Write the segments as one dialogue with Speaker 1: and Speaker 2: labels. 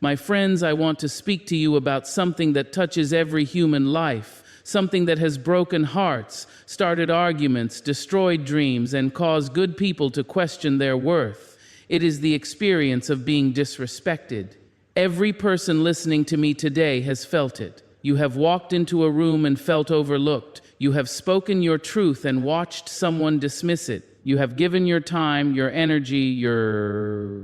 Speaker 1: My friends, I want to speak to you about something that touches every human life, something that has broken hearts, started arguments, destroyed dreams, and caused good people to question their worth. It is the experience of being disrespected. Every person listening to me today has felt it. You have walked into a room and felt overlooked. You have spoken your truth and watched someone dismiss it. You have given your time, your energy, your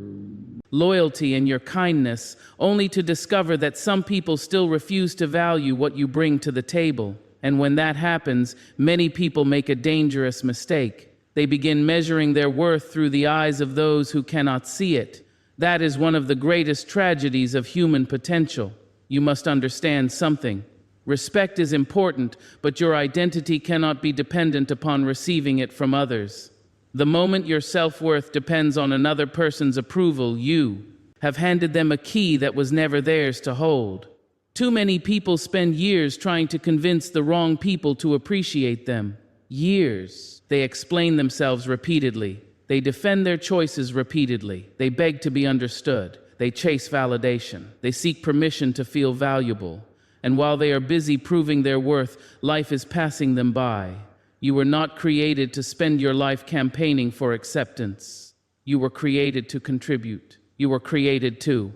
Speaker 1: loyalty, and your kindness, only to discover that some people still refuse to value what you bring to the table. And when that happens, many people make a dangerous mistake. They begin measuring their worth through the eyes of those who cannot see it. That is one of the greatest tragedies of human potential. You must understand something. Respect is important, but your identity cannot be dependent upon receiving it from others. The moment your self-worth depends on another person's approval, you have handed them a key that was never theirs to hold. Too many people spend years trying to convince the wrong people to appreciate them. Years. They explain themselves repeatedly. They defend their choices repeatedly. They beg to be understood. They chase validation. They seek permission to feel valuable. And while they are busy proving their worth, life is passing them by. You were not created to spend your life campaigning for acceptance. You were created to contribute. You were created to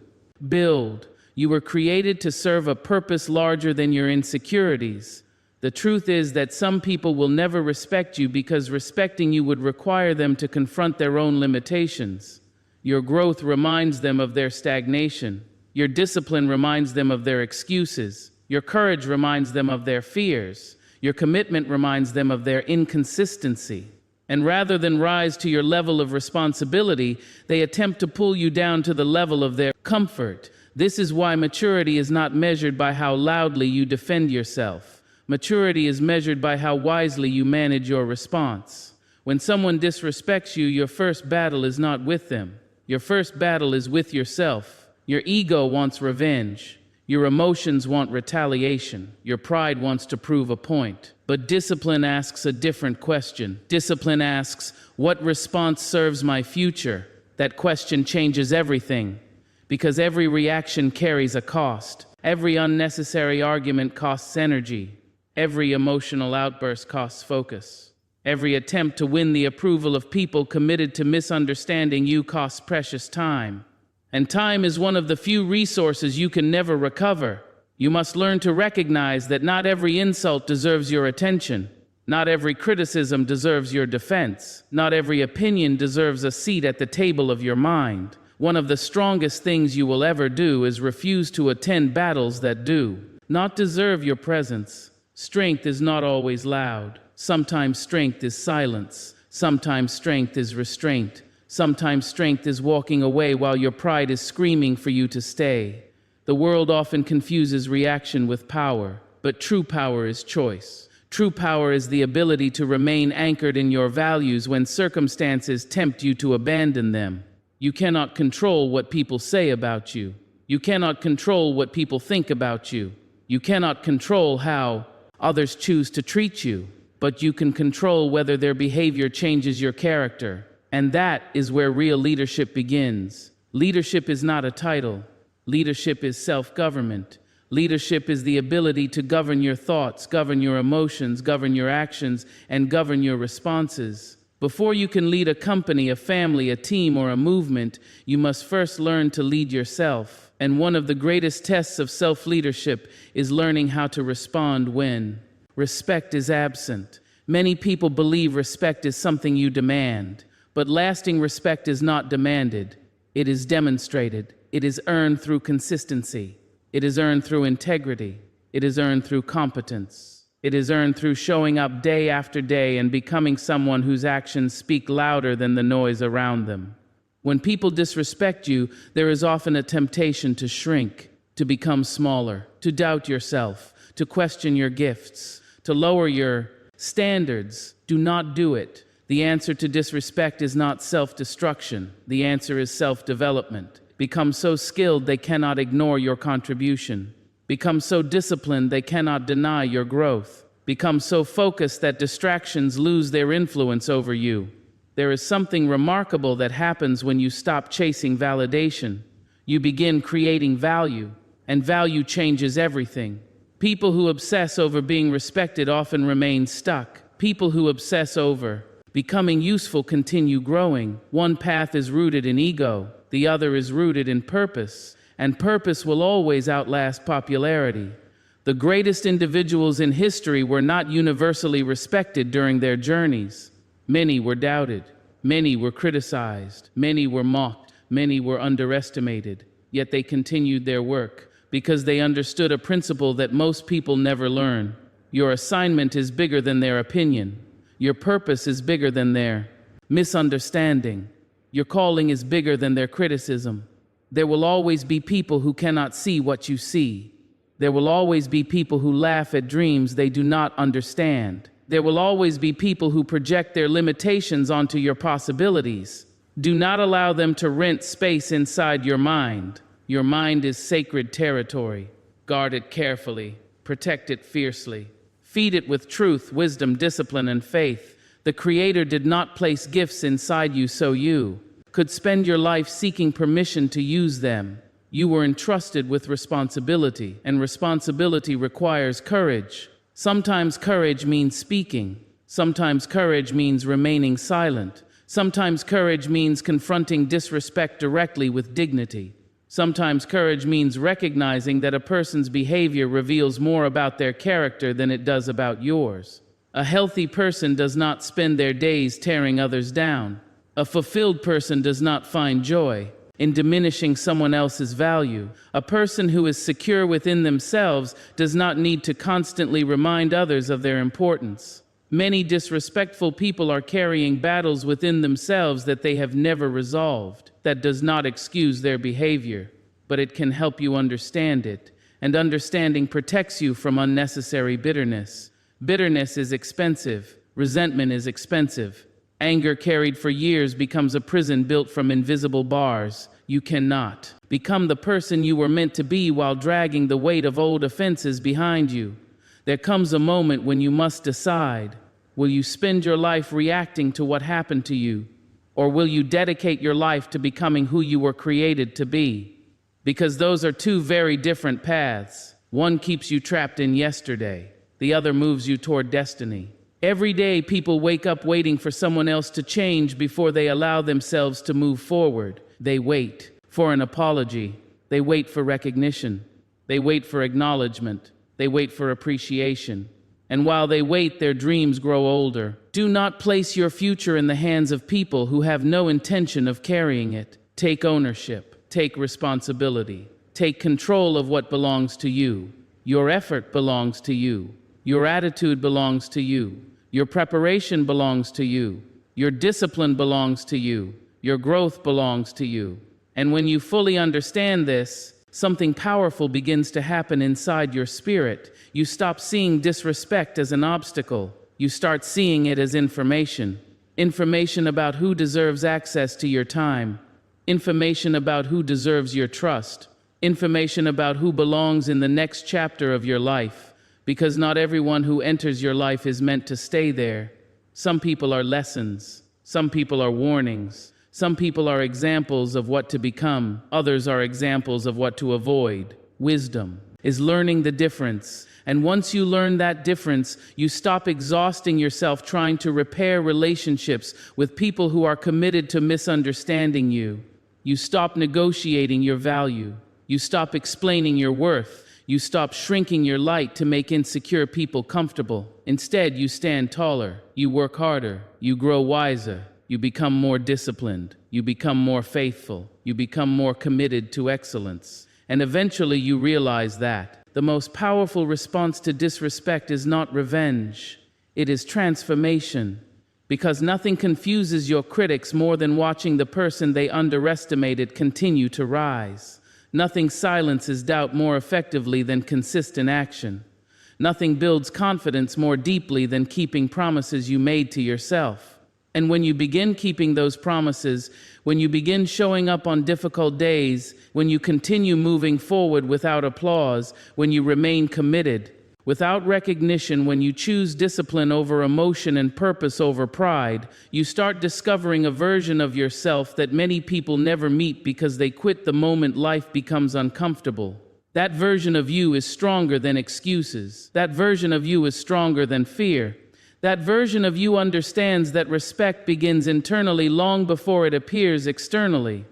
Speaker 1: build. You were created to serve a purpose larger than your insecurities. The truth is that some people will never respect you because respecting you would require them to confront their own limitations. Your growth reminds them of their stagnation. Your discipline reminds them of their excuses. Your courage reminds them of their fears. Your commitment reminds them of their inconsistency. And rather than rise to your level of responsibility, they attempt to pull you down to the level of their comfort. This is why maturity is not measured by how loudly you defend yourself. Maturity is measured by how wisely you manage your response. When someone disrespects you, your first battle is not with them. Your first battle is with yourself. Your ego wants revenge. Your emotions want retaliation. Your pride wants to prove a point. But discipline asks a different question. Discipline asks, what response serves my future? That question changes everything. Because every reaction carries a cost. Every unnecessary argument costs energy. Every emotional outburst costs focus. Every attempt to win the approval of people committed to misunderstanding you costs precious time. And time is one of the few resources you can never recover. You must learn to recognize that not every insult deserves your attention. Not every criticism deserves your defense. Not every opinion deserves a seat at the table of your mind. One of the strongest things you will ever do is refuse to attend battles that do not deserve your presence. Strength is not always loud. Sometimes strength is silence. Sometimes strength is restraint. Sometimes strength is walking away while your pride is screaming for you to stay. The world often confuses reaction with power, but true power is choice. True power is the ability to remain anchored in your values when circumstances tempt you to abandon them. You cannot control what people say about you. You cannot control what people think about you. You cannot control how others choose to treat you, but you can control whether their behavior changes your character. And that is where real leadership begins. Leadership is not a title. Leadership is self-government. Leadership is the ability to govern your thoughts, govern your emotions, govern your actions, and govern your responses. Before you can lead a company, a family, a team, or a movement, you must first learn to lead yourself. And one of the greatest tests of self-leadership is learning how to respond when respect is absent. Many people believe respect is something you demand. But lasting respect is not demanded. It is demonstrated. It is earned through consistency. It is earned through integrity. It is earned through competence. It is earned through showing up day after day and becoming someone whose actions speak louder than the noise around them. When people disrespect you, there is often a temptation to shrink, to become smaller, to doubt yourself, to question your gifts, to lower your standards. Do not do it. The answer to disrespect is not self-destruction. The answer is self-development. Become so skilled they cannot ignore your contribution. Become so disciplined they cannot deny your growth. Become so focused that distractions lose their influence over you. There is something remarkable that happens when you stop chasing validation. You begin creating value, and value changes everything. People who obsess over being respected often remain stuck. People who obsess over becoming useful continue growing. One path is rooted in ego, the other is rooted in purpose, and purpose will always outlast popularity. The greatest individuals in history were not universally respected during their journeys. Many were doubted, many were criticized, many were mocked, many were underestimated, yet they continued their work because they understood a principle that most people never learn. Your assignment is bigger than their opinion. Your purpose is bigger than their misunderstanding. Your calling is bigger than their criticism. There will always be people who cannot see what you see. There will always be people who laugh at dreams they do not understand. There will always be people who project their limitations onto your possibilities. Do not allow them to rent space inside your mind. Your mind is sacred territory. Guard it carefully. Protect it fiercely. Feed it with truth, wisdom, discipline, and faith. The Creator did not place gifts inside you so you could spend your life seeking permission to use them. You were entrusted with responsibility, and responsibility requires courage. Sometimes courage means speaking. Sometimes courage means remaining silent. Sometimes courage means confronting disrespect directly with dignity. Sometimes courage means recognizing that a person's behavior reveals more about their character than it does about yours. A healthy person does not spend their days tearing others down. A fulfilled person does not find joy in diminishing someone else's value. A person who is secure within themselves does not need to constantly remind others of their importance. Many disrespectful people are carrying battles within themselves that they have never resolved. That does not excuse their behavior, but it can help you understand it, and understanding protects you from unnecessary bitterness. Bitterness is expensive. Resentment is expensive. Anger carried for years becomes a prison built from invisible bars. You cannot become the person you were meant to be while dragging the weight of old offenses behind you. There comes a moment when you must decide, will you spend your life reacting to what happened to you, or will you dedicate your life to becoming who you were created to be? Because those are two very different paths. One keeps you trapped in yesterday. The other moves you toward destiny. Every day people wake up waiting for someone else to change before they allow themselves to move forward. They wait for an apology. They wait for recognition. They wait for acknowledgement. They wait for appreciation. And while they wait, their dreams grow older. Do not place your future in the hands of people who have no intention of carrying it. Take ownership. Take responsibility. Take control of what belongs to you. Your effort belongs to you. Your attitude belongs to you. Your preparation belongs to you. Your discipline belongs to you. Your growth belongs to you. And when you fully understand this, something powerful begins to happen inside your spirit. You stop seeing disrespect as an obstacle. You start seeing it as information. Information about who deserves access to your time. Information about who deserves your trust. Information about who belongs in the next chapter of your life. Because not everyone who enters your life is meant to stay there. Some people are lessons. Some people are warnings. Some people are examples of what to become. Others are examples of what to avoid. Wisdom is learning the difference. And once you learn that difference, you stop exhausting yourself trying to repair relationships with people who are committed to misunderstanding you. You stop negotiating your value. You stop explaining your worth. You stop shrinking your light to make insecure people comfortable. Instead, you stand taller. You work harder. You grow wiser. You become more disciplined. You become more faithful. You become more committed to excellence. And eventually you realize that the most powerful response to disrespect is not revenge. It is transformation. Because nothing confuses your critics more than watching the person they underestimated continue to rise. Nothing silences doubt more effectively than consistent action. Nothing builds confidence more deeply than keeping promises you made to yourself. And when you begin keeping those promises, when you begin showing up on difficult days, when you continue moving forward without applause, when you remain committed, Without recognition, when you choose discipline over emotion and purpose over pride, you start discovering a version of yourself that many people never meet because they quit the moment life becomes uncomfortable. That version of you is stronger than excuses. That version of you is stronger than fear. That version of you understands that respect begins internally long before it appears externally.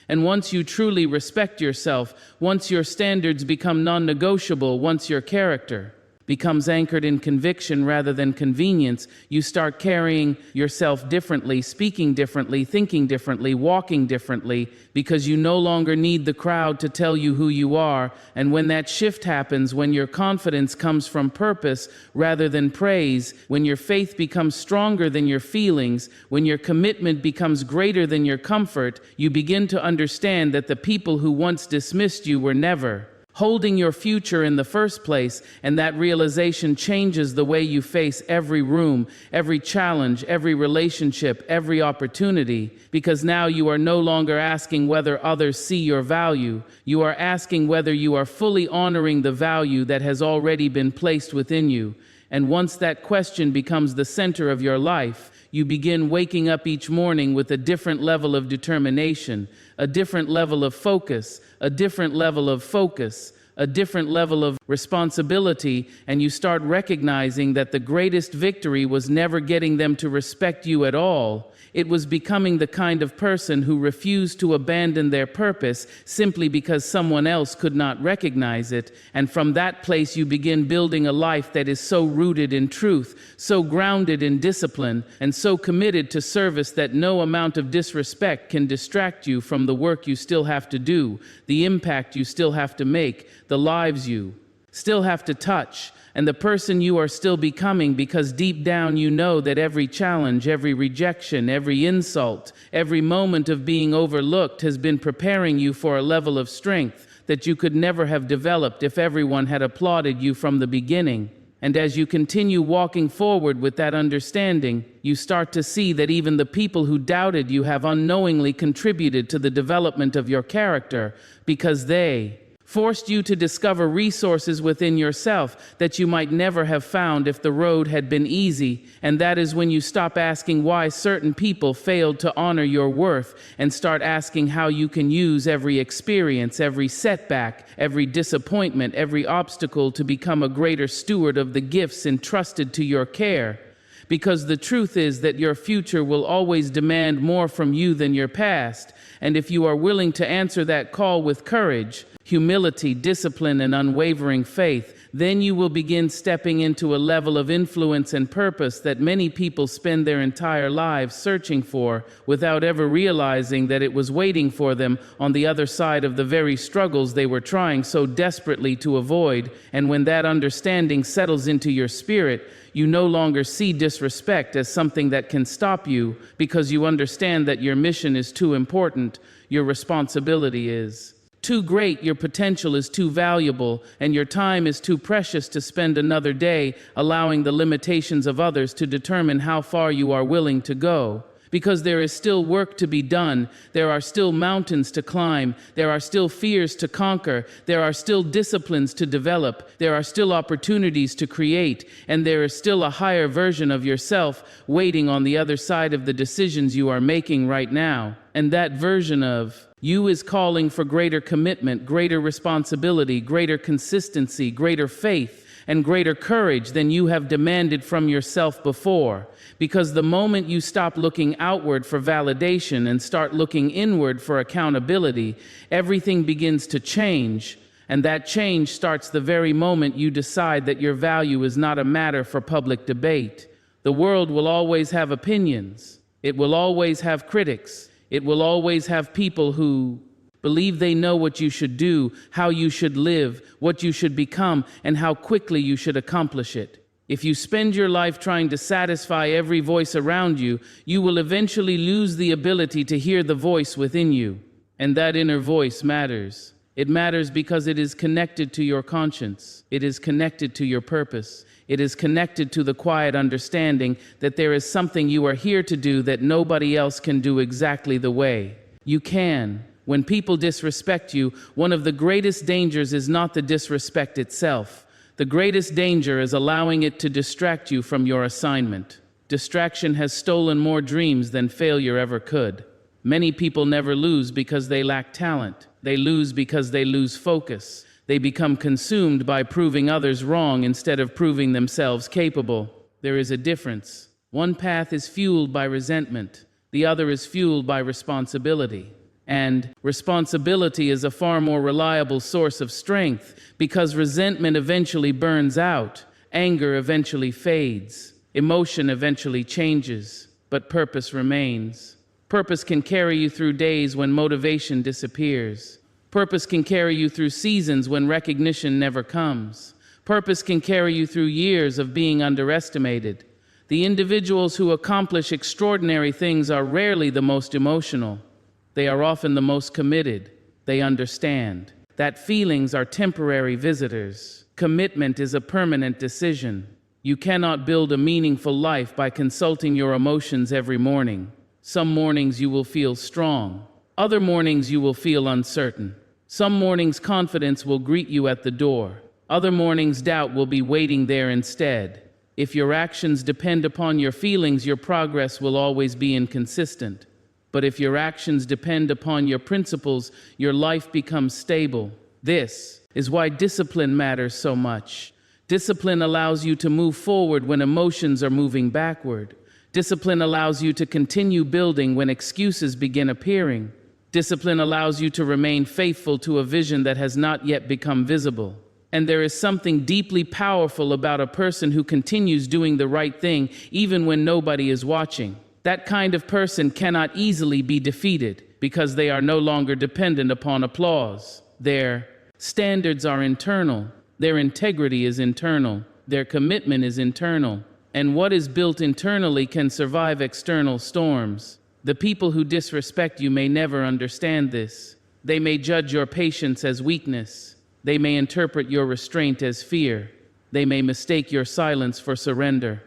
Speaker 1: And once you truly respect yourself, once your standards become non-negotiable, once your character becomes anchored in conviction rather than convenience, you start carrying yourself differently, speaking differently, thinking differently, walking differently, because you no longer need the crowd to tell you who you are. And when that shift happens, when your confidence comes from purpose rather than praise, when your faith becomes stronger than your feelings, when your commitment becomes greater than your comfort, you begin to understand that the people who once dismissed you were never holding your future in the first place, and that realization changes the way you face every room, every challenge, every relationship, every opportunity, because now you are no longer asking whether others see your value. You are asking whether you are fully honoring the value that has already been placed within you. And once that question becomes the center of your life, you begin waking up each morning with a different level of determination, a different level of focus, a different level of focus, a different level of responsibility, and you start recognizing that the greatest victory was never getting them to respect you at all. It was becoming the kind of person who refused to abandon their purpose simply because someone else could not recognize it. And from that place, you begin building a life that is so rooted in truth, so grounded in discipline, and so committed to service that no amount of disrespect can distract you from the work you still have to do, the impact you still have to make, the lives you still have to touch, and the person you are still becoming, because deep down you know that every challenge, every rejection, every insult, every moment of being overlooked has been preparing you for a level of strength that you could never have developed if everyone had applauded you from the beginning. And as you continue walking forward with that understanding, you start to see that even the people who doubted you have unknowingly contributed to the development of your character, because they forced you to discover resources within yourself that you might never have found if the road had been easy. And that is when you stop asking why certain people failed to honor your worth and start asking how you can use every experience, every setback, every disappointment, every obstacle to become a greater steward of the gifts entrusted to your care. Because the truth is that your future will always demand more from you than your past. And if you are willing to answer that call with courage, humility, discipline, and unwavering faith, then you will begin stepping into a level of influence and purpose that many people spend their entire lives searching for without ever realizing that it was waiting for them on the other side of the very struggles they were trying so desperately to avoid. And when that understanding settles into your spirit, you no longer see disrespect as something that can stop you, because you understand that your mission is too important, your responsibility is too great, your potential is too valuable, and your time is too precious to spend another day allowing the limitations of others to determine how far you are willing to go. Because there is still work to be done, there are still mountains to climb, there are still fears to conquer, there are still disciplines to develop, there are still opportunities to create, and there is still a higher version of yourself waiting on the other side of the decisions you are making right now. And that version of you is calling for greater commitment, greater responsibility, greater consistency, greater faith, and greater courage than you have demanded from yourself before. Because the moment you stop looking outward for validation and start looking inward for accountability, everything begins to change. And that change starts the very moment you decide that your value is not a matter for public debate. The world will always have opinions. It will always have critics. It will always have people who believe they know what you should do, how you should live, what you should become, and how quickly you should accomplish it. If you spend your life trying to satisfy every voice around you, you will eventually lose the ability to hear the voice within you. And that inner voice matters. It matters because it is connected to your conscience. It is connected to your purpose. It is connected to the quiet understanding that there is something you are here to do that nobody else can do exactly the way you can. When people disrespect you, one of the greatest dangers is not the disrespect itself. The greatest danger is allowing it to distract you from your assignment. Distraction has stolen more dreams than failure ever could. Many people never lose because they lack talent. They lose because they lose focus. They become consumed by proving others wrong instead of proving themselves capable. There is a difference. One path is fueled by resentment. The other is fueled by responsibility. And responsibility is a far more reliable source of strength because resentment eventually burns out, anger eventually fades, emotion eventually changes, but purpose remains. Purpose can carry you through days when motivation disappears. Purpose can carry you through seasons when recognition never comes. Purpose can carry you through years of being underestimated. The individuals who accomplish extraordinary things are rarely the most emotional. They are often the most committed. They understand that feelings are temporary visitors. Commitment is a permanent decision. You cannot build a meaningful life by consulting your emotions every morning. Some mornings you will feel strong. Other mornings you will feel uncertain. Some mornings confidence will greet you at the door. Other mornings doubt will be waiting there instead. If your actions depend upon your feelings, your progress will always be inconsistent. But if your actions depend upon your principles, your life becomes stable. This is why discipline matters so much. Discipline allows you to move forward when emotions are moving backward. Discipline allows you to continue building when excuses begin appearing. Discipline allows you to remain faithful to a vision that has not yet become visible. And there is something deeply powerful about a person who continues doing the right thing even when nobody is watching. That kind of person cannot easily be defeated because they are no longer dependent upon applause. Their standards are internal. Their integrity is internal. Their commitment is internal. And what is built internally can survive external storms. The people who disrespect you may never understand this. They may judge your patience as weakness. They may interpret your restraint as fear. They may mistake your silence for surrender.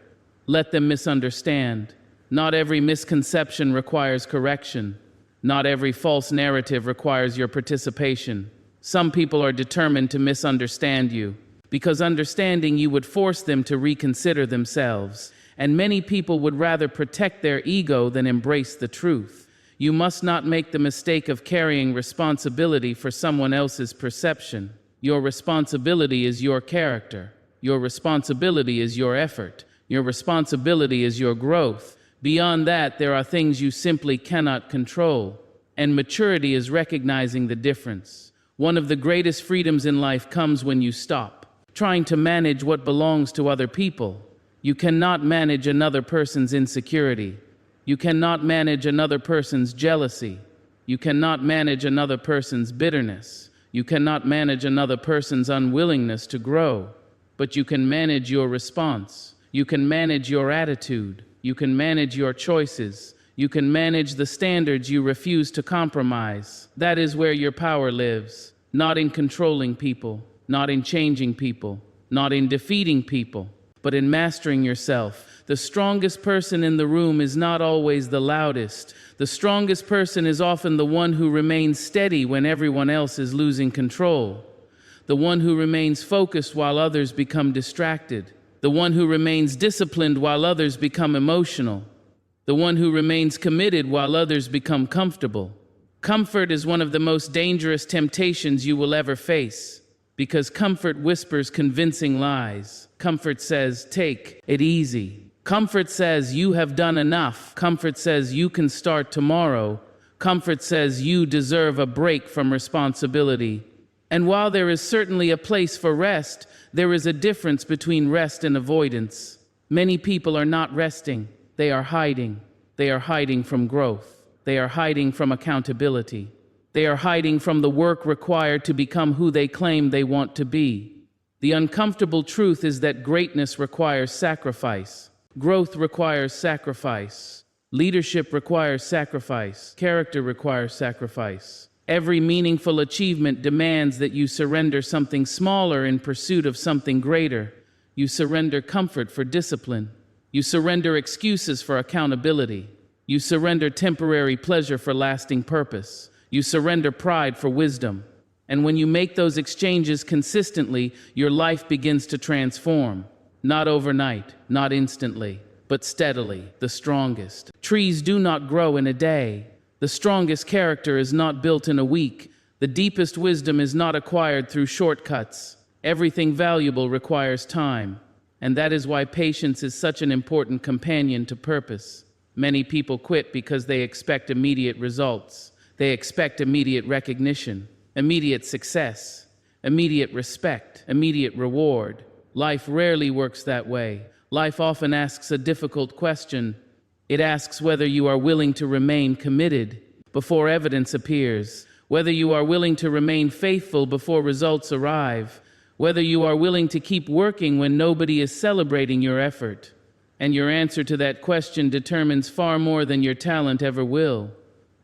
Speaker 1: Let them misunderstand. Not every misconception requires correction. Not every false narrative requires your participation. Some people are determined to misunderstand you, because understanding you would force them to reconsider themselves, and many people would rather protect their ego than embrace the truth. You must not make the mistake of carrying responsibility for someone else's perception. Your responsibility is your character. Your responsibility is your effort. Your responsibility is your growth. Beyond that, there are things you simply cannot control, and maturity is recognizing the difference. One of the greatest freedoms in life comes when you stop trying to manage what belongs to other people. You cannot manage another person's insecurity. You cannot manage another person's jealousy. You cannot manage another person's bitterness. You cannot manage another person's unwillingness to grow. But you can manage your response. You can manage your attitude. You can manage your choices. You can manage the standards you refuse to compromise. That is where your power lives. Not in controlling people, not in changing people, not in defeating people, but in mastering yourself. The strongest person in the room is not always the loudest. The strongest person is often the one who remains steady when everyone else is losing control. The one who remains focused while others become distracted. The one who remains disciplined while others become emotional. The one who remains committed while others become comfortable. Comfort is one of the most dangerous temptations you will ever face, because comfort whispers convincing lies. Comfort says, take it easy. Comfort says you have done enough. Comfort says you can start tomorrow. Comfort says you deserve a break from responsibility. And while there is certainly a place for rest, there is a difference between rest and avoidance. Many people are not resting. They are hiding. They are hiding from growth. They are hiding from accountability. They are hiding from the work required to become who they claim they want to be. The uncomfortable truth is that greatness requires sacrifice. Growth requires sacrifice. Leadership requires sacrifice. Character requires sacrifice. Every meaningful achievement demands that you surrender something smaller in pursuit of something greater. You surrender comfort for discipline. You surrender excuses for accountability. You surrender temporary pleasure for lasting purpose. You surrender pride for wisdom. And when you make those exchanges consistently, your life begins to transform. Not overnight, not instantly, but steadily, the strongest. Trees do not grow in a day. The strongest character is not built in a week. The deepest wisdom is not acquired through shortcuts. Everything valuable requires time. And that is why patience is such an important companion to purpose. Many people quit because they expect immediate results. They expect immediate recognition, immediate success, immediate respect, immediate reward. Life rarely works that way. Life often asks a difficult question. It asks whether you are willing to remain committed before evidence appears, whether you are willing to remain faithful before results arrive, whether you are willing to keep working when nobody is celebrating your effort. And your answer to that question determines far more than your talent ever will.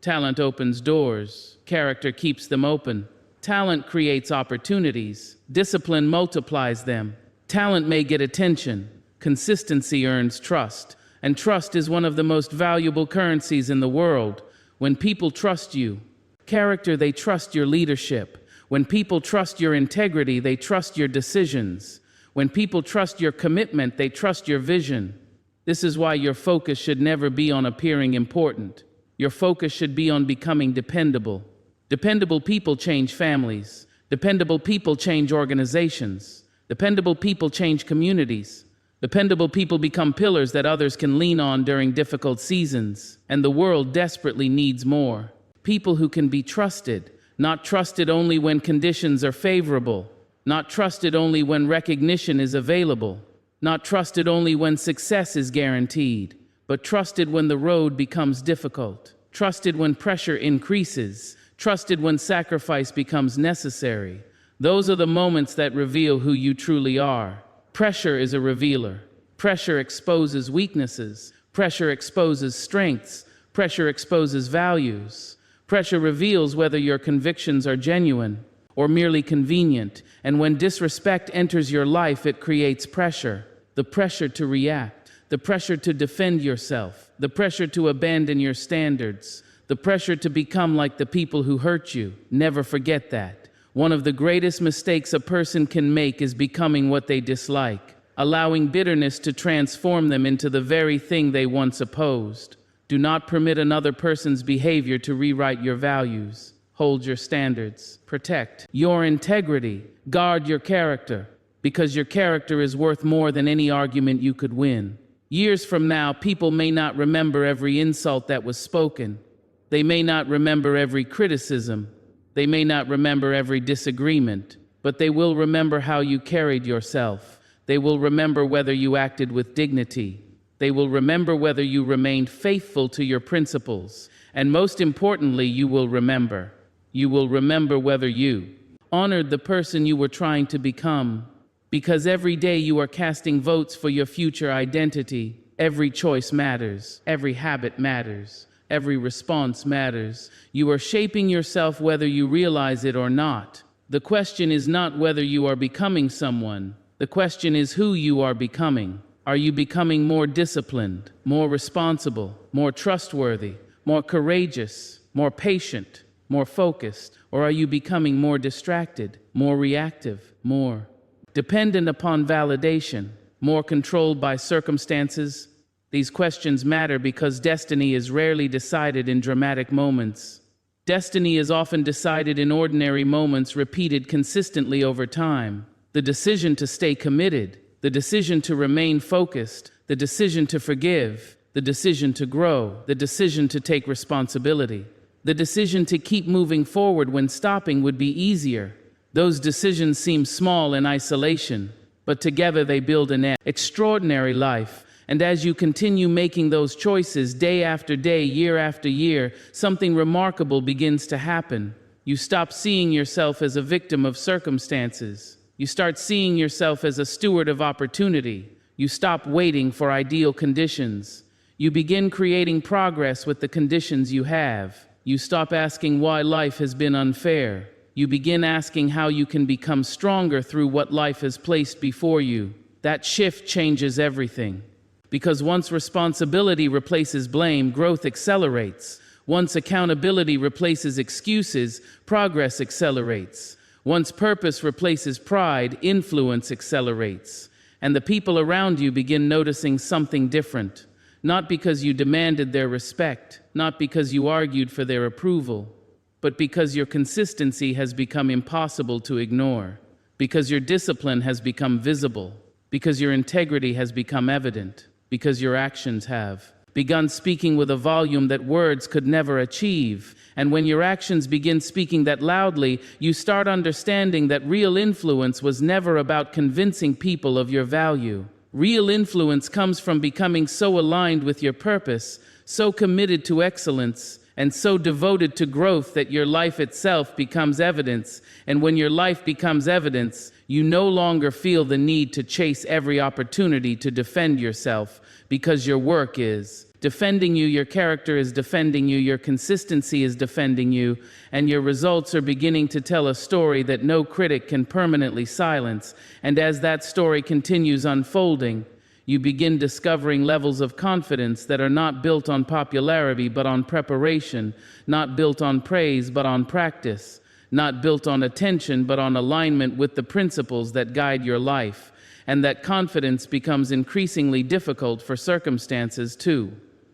Speaker 1: Talent opens doors. Character keeps them open. Talent creates opportunities. Discipline multiplies them. Talent may get attention. Consistency earns trust. And trust is one of the most valuable currencies in the world. When people trust you, character, they trust your leadership. When people trust your integrity, they trust your decisions. When people trust your commitment, they trust your vision. This is why your focus should never be on appearing important. Your focus should be on becoming dependable. Dependable people change families. Dependable people change organizations. Dependable people change communities. Dependable people become pillars that others can lean on during difficult seasons. And the world desperately needs more. People who can be trusted, not trusted only when conditions are favorable, not trusted only when recognition is available, not trusted only when success is guaranteed, but trusted when the road becomes difficult, trusted when pressure increases, trusted when sacrifice becomes necessary. Those are the moments that reveal who you truly are. Pressure is a revealer. Pressure exposes weaknesses. Pressure exposes strengths. Pressure exposes values. Pressure reveals whether your convictions are genuine or merely convenient. And when disrespect enters your life, it creates pressure. The pressure to react, the pressure to defend yourself, the pressure to abandon your standards, the pressure to become like the people who hurt you. Never forget that. One of the greatest mistakes a person can make is becoming what they dislike, allowing bitterness to transform them into the very thing they once opposed. Do not permit another person's behavior to rewrite your values. Hold your standards. Protect your integrity. Guard your character, because your character is worth more than any argument you could win. Years from now, people may not remember every insult that was spoken. They may not remember every criticism. They may not remember every disagreement, but they will remember how you carried yourself. They will remember whether you acted with dignity. They will remember whether you remained faithful to your principles. And most importantly, you will remember. You will remember whether you honored the person you were trying to become. Because every day you are casting votes for your future identity. Every choice matters. Every habit matters. Every response matters. You are shaping yourself whether you realize it or not. The question is not whether you are becoming someone. The question is who you are becoming. Are you becoming more disciplined, more responsible, more trustworthy, more courageous, more patient, more focused? Or are you becoming more distracted, more reactive, more dependent upon validation, more controlled by circumstances? These questions matter because destiny is rarely decided in dramatic moments. Destiny is often decided in ordinary moments repeated consistently over time. The decision to stay committed, the decision to remain focused, the decision to forgive, the decision to grow, the decision to take responsibility, the decision to keep moving forward when stopping would be easier. Those decisions seem small in isolation, but together they build an extraordinary life. And as you continue making those choices day after day, year after year, something remarkable begins to happen. You stop seeing yourself as a victim of circumstances. You start seeing yourself as a steward of opportunity. You stop waiting for ideal conditions. You begin creating progress with the conditions you have. You stop asking why life has been unfair. You begin asking how you can become stronger through what life has placed before you. That shift changes everything. Because once responsibility replaces blame, growth accelerates. Once accountability replaces excuses, progress accelerates. Once purpose replaces pride, influence accelerates. And the people around you begin noticing something different. Not because you demanded their respect, not because you argued for their approval, but because your consistency has become impossible to ignore, because your discipline has become visible, because your integrity has become evident, because your actions have begun speaking with a volume that words could never achieve. And when your actions begin speaking that loudly, you start understanding that real influence was never about convincing people of your value. Real influence comes from becoming so aligned with your purpose, so committed to excellence, and so devoted to growth that your life itself becomes evidence. And when your life becomes evidence, you no longer feel the need to chase every opportunity to defend yourself, because your work is defending you, your character is defending you, your consistency is defending you, and your results are beginning to tell a story that no critic can permanently silence. And as that story continues unfolding, you begin discovering levels of confidence that are not built on popularity but on preparation, not built on praise but on practice, not built on attention but on alignment with the principles that guide your life. And that confidence becomes increasingly difficult for circumstances to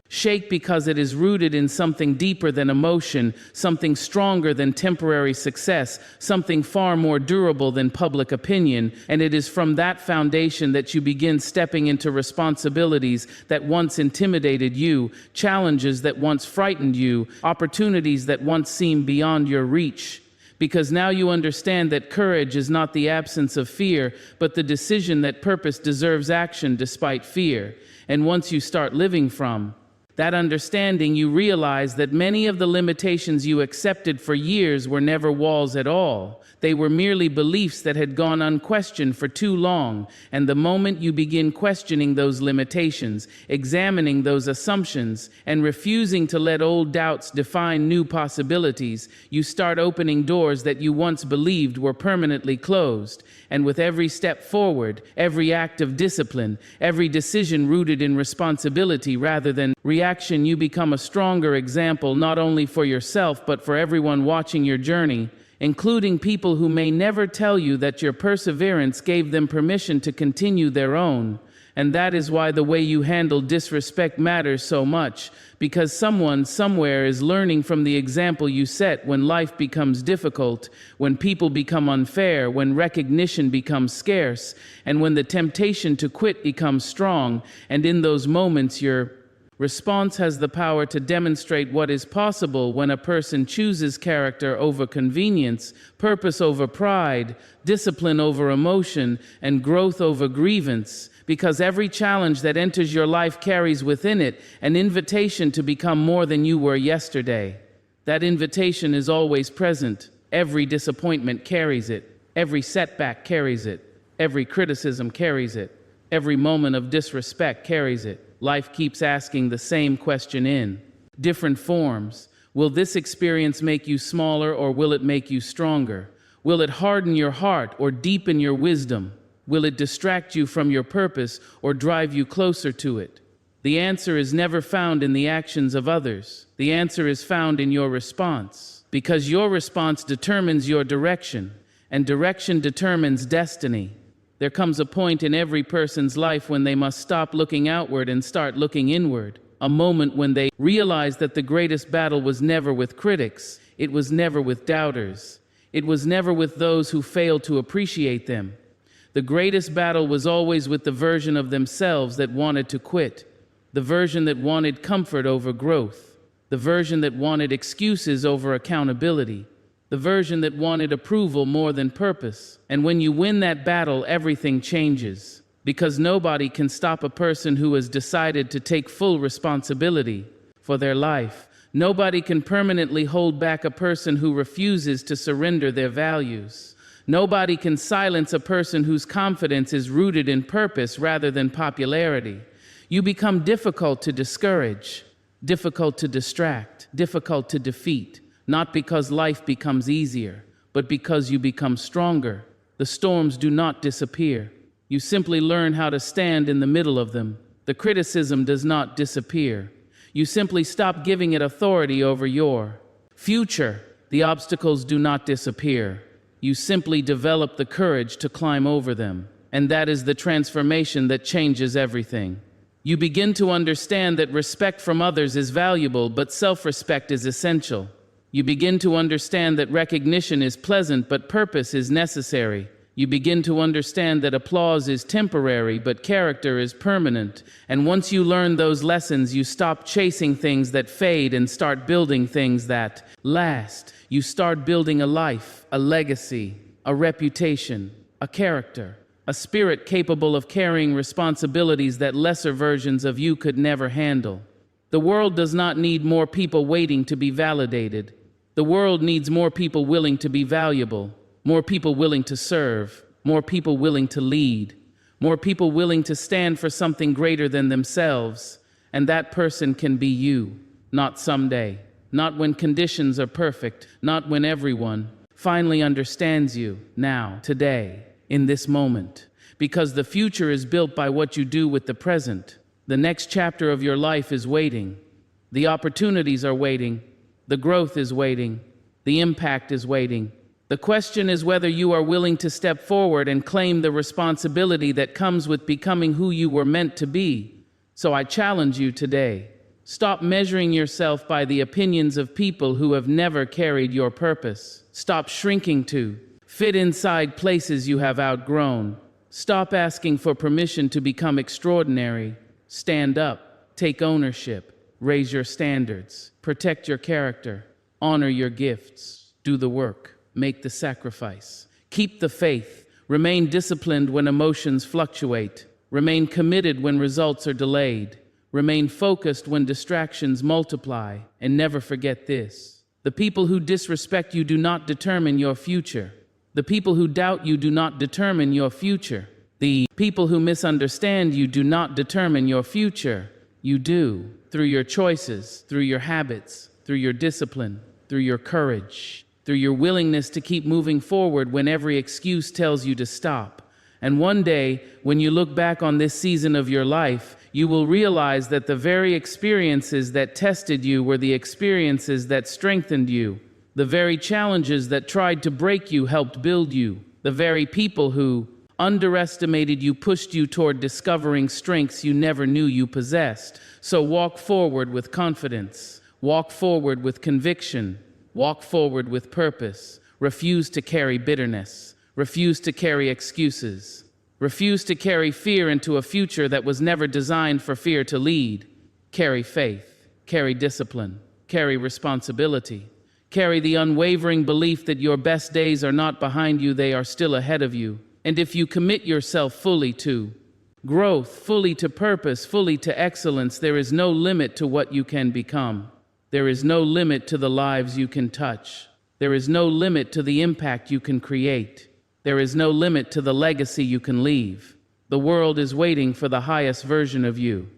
Speaker 1: shake, because it is rooted in something deeper than emotion, something stronger than temporary success, something far more durable than public opinion. And it is from that foundation that you begin stepping into responsibilities that once intimidated you, challenges that once frightened you, opportunities that once seemed beyond your reach. Because now you understand that courage is not the absence of fear, but the decision that purpose deserves action despite fear. And once you start living from that understanding, you realize that many of the limitations you accepted for years were never walls at all. They were merely beliefs that had gone unquestioned for too long. And the moment you begin questioning those limitations, examining those assumptions, and refusing to let old doubts define new possibilities, you start opening doors that you once believed were permanently closed. And with every step forward, every act of discipline, every decision rooted in responsibility rather than reaction, you become a stronger example not only for yourself but for everyone watching your journey, including people who may never tell you that your perseverance gave them permission to continue their own. And that is why the way you handle disrespect matters so much, because someone somewhere is learning from the example you set. When life becomes difficult, when people become unfair, when recognition becomes scarce, and when the temptation to quit becomes strong. And in those moments, your response has the power to demonstrate what is possible when a person chooses character over convenience, purpose over pride, discipline over emotion, and growth over grievance. Because every challenge that enters your life carries within it an invitation to become more than you were yesterday. That invitation is always present. Every disappointment carries it. Every setback carries it. Every criticism carries it. Every moment of disrespect carries it. Life keeps asking the same question in different forms. Will this experience make you smaller, or will it make you stronger? Will it harden your heart or deepen your wisdom? Will it distract you from your purpose or drive you closer to it? The answer is never found in the actions of others. The answer is found in your response, because your response determines your direction, and direction determines destiny. There comes a point in every person's life when they must stop looking outward and start looking inward. A moment when they realize that the greatest battle was never with critics. It was never with doubters. It was never with those who failed to appreciate them. The greatest battle was always with the version of themselves that wanted to quit, the version that wanted comfort over growth, the version that wanted excuses over accountability, the version that wanted approval more than purpose. And when you win that battle, everything changes, because nobody can stop a person who has decided to take full responsibility for their life. Nobody can permanently hold back a person who refuses to surrender their values. Nobody can silence a person whose confidence is rooted in purpose rather than popularity. You become difficult to discourage, difficult to distract, difficult to defeat, not because life becomes easier, but because you become stronger. The storms do not disappear. You simply learn how to stand in the middle of them. The criticism does not disappear. You simply stop giving it authority over your future. The obstacles do not disappear. You simply develop the courage to climb over them. And that is the transformation that changes everything. You begin to understand that respect from others is valuable, but self-respect is essential. You begin to understand that recognition is pleasant, but purpose is necessary. You begin to understand that applause is temporary, but character is permanent. And once you learn those lessons, you stop chasing things that fade and start building things that last. You start building a life, a legacy, a reputation, a character, a spirit capable of carrying responsibilities that lesser versions of you could never handle. The world does not need more people waiting to be validated. The world needs more people willing to be valuable, more people willing to serve, more people willing to lead, more people willing to stand for something greater than themselves. And that person can be you, not someday, not when conditions are perfect, not when everyone finally understands you, now, today, in this moment. Because the future is built by what you do with the present. The next chapter of your life is waiting. The opportunities are waiting. The growth is waiting. The impact is waiting. The question is whether you are willing to step forward and claim the responsibility that comes with becoming who you were meant to be. So I challenge you today. Stop measuring yourself by the opinions of people who have never carried your purpose. Stop shrinking to fit inside places you have outgrown. Stop asking for permission to become extraordinary. Stand up, take ownership, raise your standards, protect your character, honor your gifts, do the work, make the sacrifice, keep the faith, remain disciplined when emotions fluctuate, remain committed when results are delayed, remain focused when distractions multiply, and never forget this. The people who disrespect you do not determine your future. The people who doubt you do not determine your future. The people who misunderstand you do not determine your future. You do, through your choices, through your habits, through your discipline, through your courage, through your willingness to keep moving forward when every excuse tells you to stop. And one day, when you look back on this season of your life, you will realize that the very experiences that tested you were the experiences that strengthened you. The very challenges that tried to break you helped build you. The very people who underestimated you pushed you toward discovering strengths you never knew you possessed. So walk forward with confidence. Walk forward with conviction. Walk forward with purpose. Refuse to carry bitterness. Refuse to carry excuses. Refuse to carry fear into a future that was never designed for fear to lead. Carry faith. Carry discipline. Carry responsibility. Carry the unwavering belief that your best days are not behind you, they are still ahead of you. And if you commit yourself fully to growth, fully to purpose, fully to excellence, there is no limit to what you can become. There is no limit to the lives you can touch. There is no limit to the impact you can create. There is no limit to the legacy you can leave. The world is waiting for the highest version of you.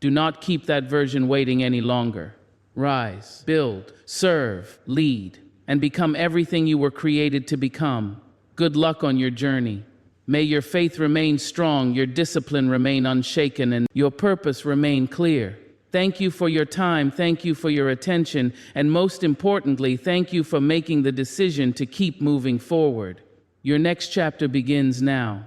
Speaker 1: Do not keep that version waiting any longer. Rise, build, serve, lead, and become everything you were created to become. Good luck on your journey. May your faith remain strong, your discipline remain unshaken, and your purpose remain clear. Thank you for your time, thank you for your attention, and most importantly, thank you for making the decision to keep moving forward. Your next chapter begins now.